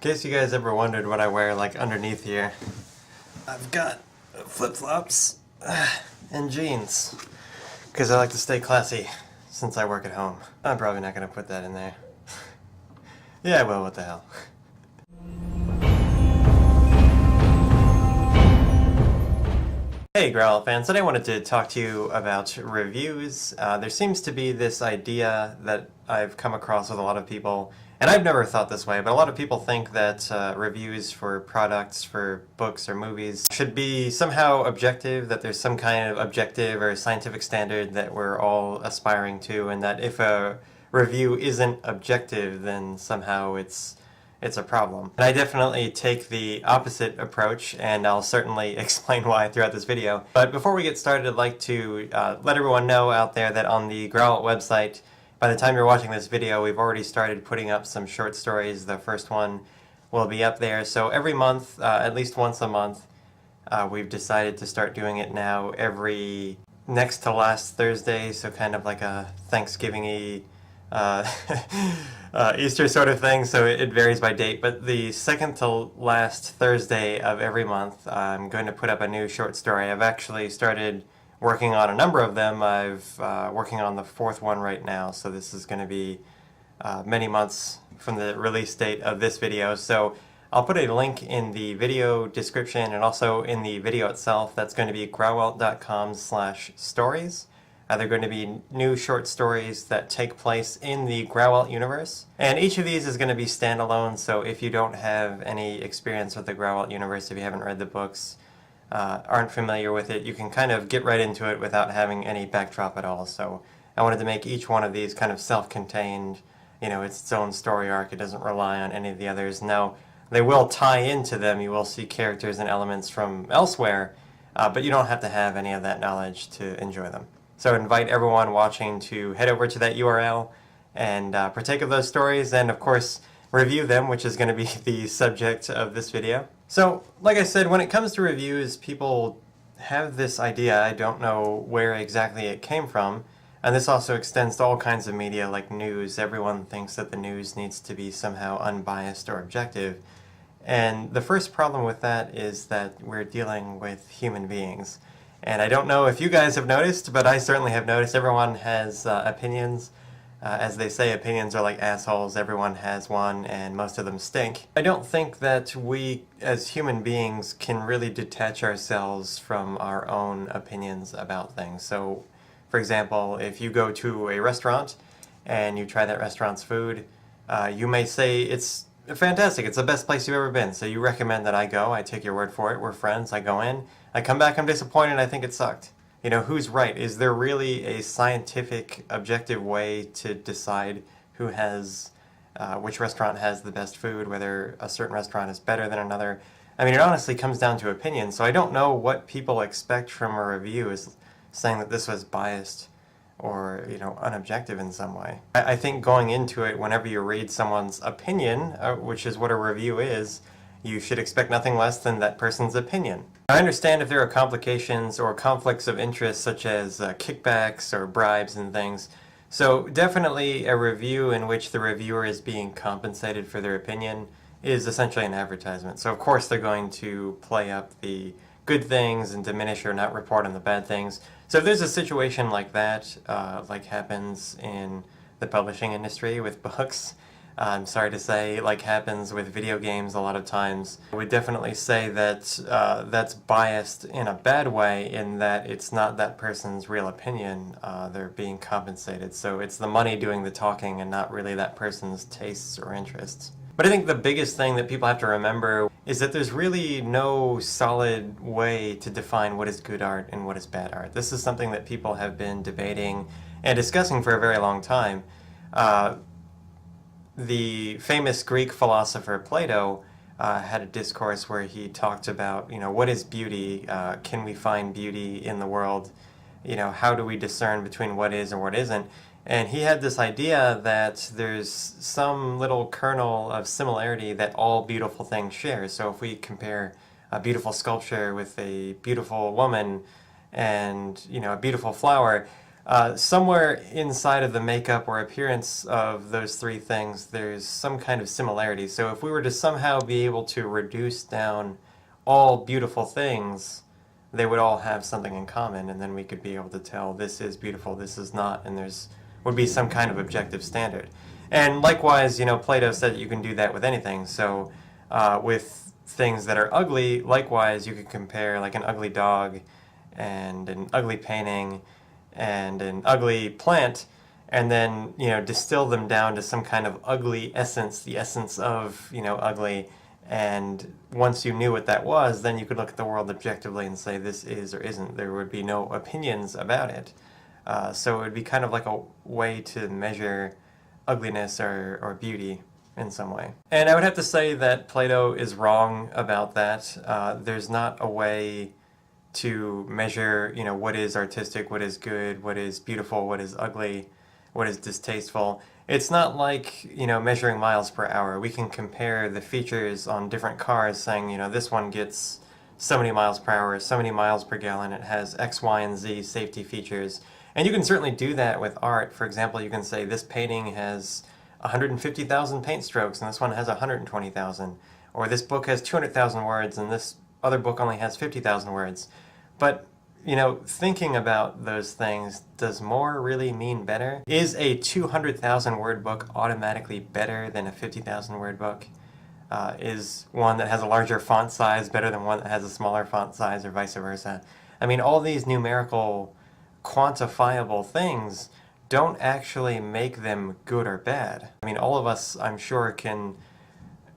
In case you guys ever wondered what I wear like underneath here, I've got flip-flops and jeans because I like to stay classy since I work at home. I'm probably not going to put that in there. Yeah, well, what the hell. Hey Grauwelt fans, today I wanted to talk to you about reviews. There seems to be this idea that I've come across with a lot of people, and I've never thought this way, but a lot of people think that reviews for products, for books or movies should be somehow objective, that there's some kind of objective or scientific standard that we're all aspiring to, and that if a review isn't objective, then somehow it's a problem. And I definitely take the opposite approach, and I'll certainly explain why throughout this video. But before we get started, I'd like to let everyone know out there that on the Grauwelt website, by the time you're watching this video, we've already started putting up some short stories. The first one will be up there. So every month, at least once a month, we've decided to start doing it now every next to last Thursday, so kind of like a Thanksgiving-y Easter sort of thing, so it varies by date, but the second to last Thursday of every month I'm going to put up a new short story. I've actually started working on a number of them. I've working on the fourth one right now, so this is going to be many months from the release date of this video. So I'll put a link in the video description and also in the video itself. That's going to be grauwelt.com/stories. They're going to be new short stories that take place in the Grauwelt universe. And each of these is going to be standalone, so if you don't have any experience with the Grauwelt universe, if you haven't read the books, aren't familiar with it, you can kind of get right into it without having any backdrop at all. So I wanted to make each one of these kind of self-contained, it's its own story arc. It doesn't rely on any of the others. Now, they will tie into them. You will see characters and elements from elsewhere, but you don't have to have any of that knowledge to enjoy them. So I invite everyone watching to head over to that URL and partake of those stories and, of course, review them, which is going to be the subject of this video. So, like I said, when it comes to reviews, people have this idea, I don't know where exactly it came from, and this also extends to all kinds of media like news. Everyone thinks that the news needs to be somehow unbiased or objective. And the first problem with that is that we're dealing with human beings. And I don't know if you guys have noticed, but I certainly have noticed everyone has opinions. As they say, opinions are like assholes. Everyone has one, and most of them stink. I don't think that we, as human beings, can really detach ourselves from our own opinions about things. So, for example, if you go to a restaurant and you try that restaurant's food, you may say it's fantastic, it's the best place you've ever been. So you recommend that I go, I take your word for it, we're friends, I go in, I come back, I'm disappointed, I think it sucked. Who's right? Is there really a scientific, objective way to decide who has, which restaurant has the best food, whether a certain restaurant is better than another? I mean, it honestly comes down to opinion, so I don't know what people expect from a review as saying that this was biased or, unobjective in some way. I think going into it, whenever you read someone's opinion, which is what a review is, you should expect nothing less than that person's opinion. I understand if there are complications or conflicts of interest such as kickbacks or bribes and things. So definitely a review in which the reviewer is being compensated for their opinion is essentially an advertisement. So of course they're going to play up the good things and diminish or not report on the bad things. So if there's a situation like that, like happens in the publishing industry with books, I'm sorry to say, like happens with video games a lot of times, I would definitely say that that's biased in a bad way, in that it's not that person's real opinion. They're being compensated. So it's the money doing the talking and not really that person's tastes or interests. But I think the biggest thing that people have to remember is that there's really no solid way to define what is good art and what is bad art. This is something that people have been debating and discussing for a very long time. The famous Greek philosopher Plato had a discourse where he talked about, what is beauty? Can we find beauty in the world? How do we discern between what is and what isn't? And he had this idea that there's some little kernel of similarity that all beautiful things share. So if we compare a beautiful sculpture with a beautiful woman and, a beautiful flower, somewhere inside of the makeup or appearance of those three things, there's some kind of similarity. So if we were to somehow be able to reduce down all beautiful things, they would all have something in common, and then we could be able to tell this is beautiful, this is not, and there's would be some kind of objective standard. And likewise, Plato said that you can do that with anything. So with things that are ugly, likewise, you could compare like an ugly dog and an ugly painting and an ugly plant, and then distill them down to some kind of ugly essence, the essence of ugly. And once you knew what that was, then you could look at the world objectively and say this is or isn't. There would be no opinions about it. So it would be kind of like a way to measure ugliness or beauty in some way. And I would have to say that Plato is wrong about that. There's not a way to measure, what is artistic, what is good, what is beautiful, what is ugly, what is distasteful. It's not like, measuring miles per hour. We can compare the features on different cars saying, this one gets so many miles per hour, so many miles per gallon, it has X, Y, and Z safety features. And you can certainly do that with art. For example, you can say this painting has 150,000 paint strokes and this one has 120,000. Or this book has 200,000 words and this other book only has 50,000 words. But, thinking about those things, does more really mean better? Is a 200,000 word book automatically better than a 50,000 word book? Is one that has a larger font size better than one that has a smaller font size, or vice versa? I mean, all these numerical, quantifiable things don't actually make them good or bad. I mean, all of us, I'm sure, can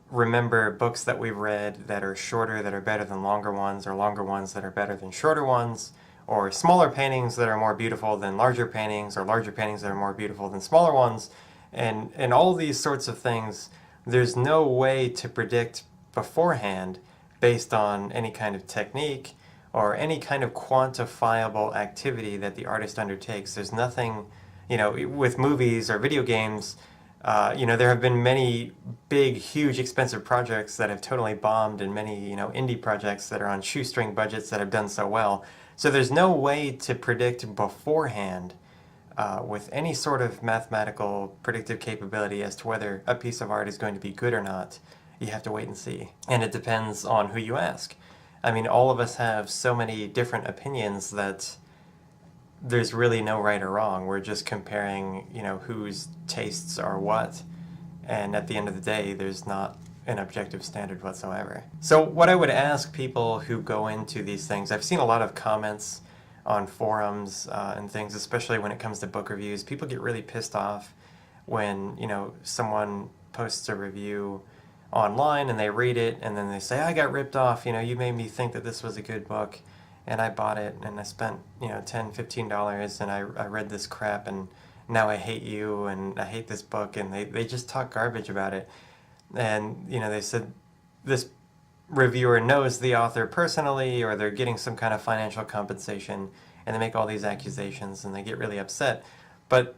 remember books that we've read that are shorter that are better than longer ones, or longer ones that are better than shorter ones, or smaller paintings that are more beautiful than larger paintings, or larger paintings that are more beautiful than smaller ones. And all these sorts of things, there's no way to predict beforehand based on any kind of technique or any kind of quantifiable activity that the artist undertakes. There's nothing, with movies or video games, there have been many big, huge, expensive projects that have totally bombed, and many, indie projects that are on shoestring budgets that have done so well. So there's no way to predict beforehand with any sort of mathematical predictive capability as to whether a piece of art is going to be good or not. You have to wait and see. And it depends on who you ask. I mean, all of us have so many different opinions that there's really no right or wrong. We're just comparing, whose tastes are what. And at the end of the day, there's not an objective standard whatsoever. So what I would ask people who go into these things, I've seen a lot of comments on forums and things, especially when it comes to book reviews. People get really pissed off when, someone posts a review online and they read it and then they say, I got ripped off, you made me think that this was a good book and I bought it and I spent, $10, $15 and I read this crap and now I hate you and I hate this book, and they just talk garbage about it. And, they said this reviewer knows the author personally, or they're getting some kind of financial compensation, and they make all these accusations and they get really upset. But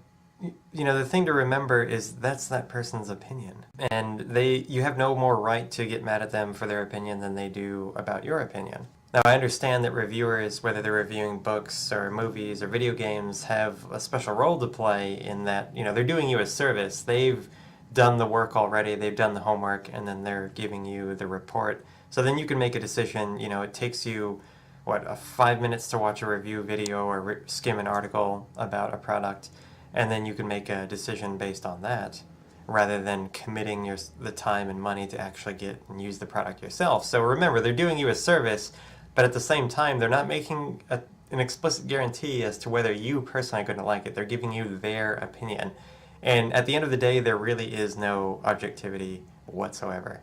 the thing to remember is that's that person's opinion, and you have no more right to get mad at them for their opinion than they do about your opinion. Now, I understand that reviewers, whether they're reviewing books or movies or video games, have a special role to play in that, they're doing you a service. They've done the work already, they've done the homework, and then they're giving you the report. So then you can make a decision. It takes you, 5 minutes to watch a review video or skim an article about a product, and then you can make a decision based on that, rather than committing the time and money to actually get and use the product yourself. So remember, they're doing you a service, but at the same time, they're not making an explicit guarantee as to whether you personally are going to like it. They're giving you their opinion. And at the end of the day, there really is no objectivity whatsoever.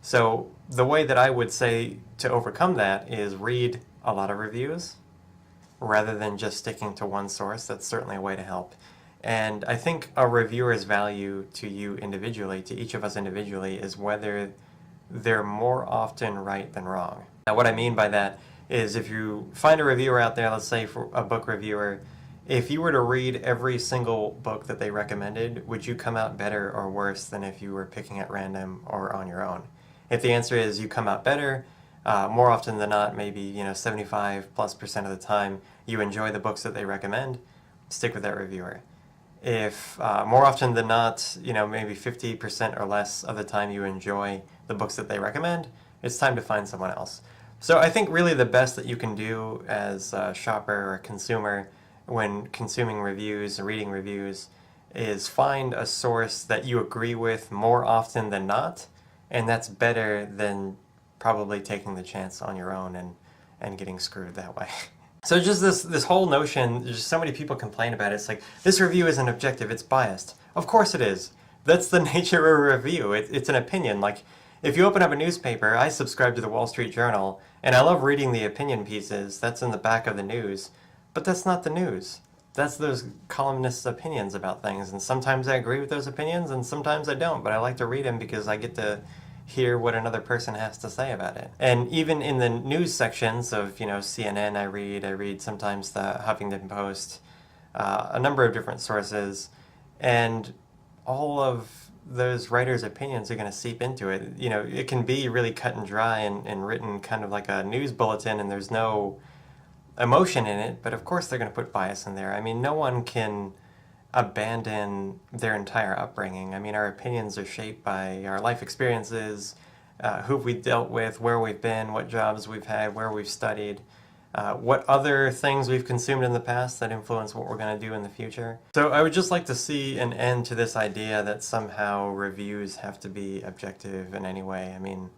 So the way that I would say to overcome that is read a lot of reviews rather than just sticking to one source. That's certainly a way to help. And I think a reviewer's value to you individually, to each of us individually, is whether they're more often right than wrong. Now, what I mean by that is if you find a reviewer out there, let's say for a book reviewer, if you were to read every single book that they recommended, would you come out better or worse than if you were picking at random or on your own? If the answer is you come out better, more often than not, maybe 75+% of the time, you enjoy the books that they recommend. stick with that reviewer. If more often than not, maybe 50% or less of the time you enjoy the books that they recommend, it's time to find someone else. So I think really the best that you can do as a shopper or a consumer when consuming reviews and reading reviews is find a source that you agree with more often than not, and that's better than probably taking the chance on your own and getting screwed that way. So just this whole notion, just so many people complain about it. It's like, this review isn't objective, it's biased. Of course it is. That's the nature of a review. It's an opinion. Like, if you open up a newspaper, I subscribe to the Wall Street Journal, and I love reading the opinion pieces. That's in the back of the news. But that's not the news. That's those columnists' opinions about things. And sometimes I agree with those opinions, and sometimes I don't. But I like to read them because I get to hear what another person has to say about it. And even in the news sections of, CNN, I read sometimes the Huffington Post, a number of different sources, and all of those writers' opinions are going to seep into it. It can be really cut and dry and written kind of like a news bulletin, and there's no emotion in it, but of course they're going to put bias in there. I mean, no one can abandon their entire upbringing. I mean, our opinions are shaped by our life experiences, who we've dealt with, where we've been, what jobs we've had, where we've studied, what other things we've consumed in the past that influence what we're going to do in the future. So I would just like to see an end to this idea that somehow reviews have to be objective in any way. I mean,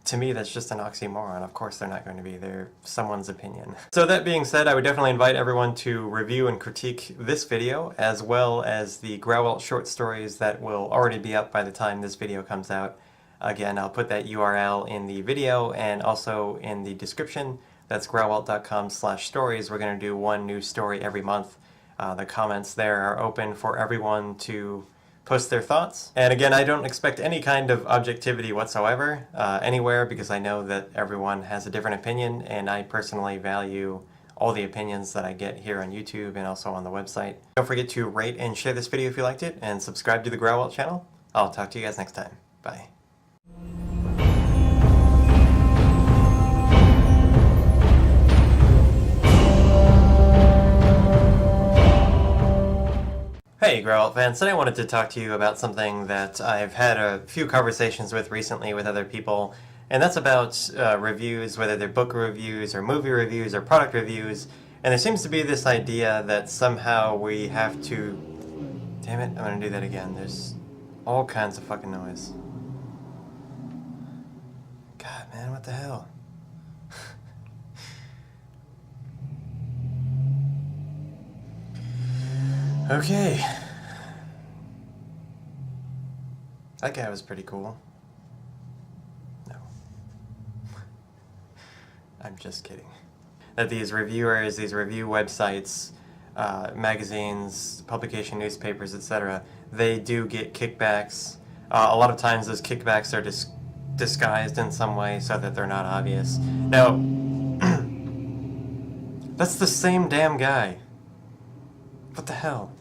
to me, that's just an oxymoron. Of course they're not going to be. They're someone's opinion. So that being said, I would definitely invite everyone to review and critique this video, as well as the Grauwelt short stories that will already be up by the time this video comes out. Again, I'll put that URL in the video and also in the description. That's grauwelt.com/stories. We're going to do one new story every month. The comments there are open for everyone to post their thoughts. And again, I don't expect any kind of objectivity whatsoever anywhere, because I know that everyone has a different opinion, and I personally value all the opinions that I get here on YouTube and also on the website. Don't forget to rate and share this video if you liked it, and subscribe to the Grauwelt channel. I'll talk to you guys next time. Bye. Hey Grauwelt fans, today I wanted to talk to you about something that I've had a few conversations with recently with other people, and that's about reviews, whether they're book reviews or movie reviews or product reviews. And there seems to be this idea that somehow we have to... Damn it, I'm gonna do that again. There's all kinds of fucking noise. God, man, what the hell? Okay. That guy was pretty cool. No. I'm just kidding. That these reviewers, these review websites, magazines, publication newspapers, etc., they do get kickbacks. A lot of times those kickbacks are disguised in some way so that they're not obvious. Now, that's the same damn guy. What the hell?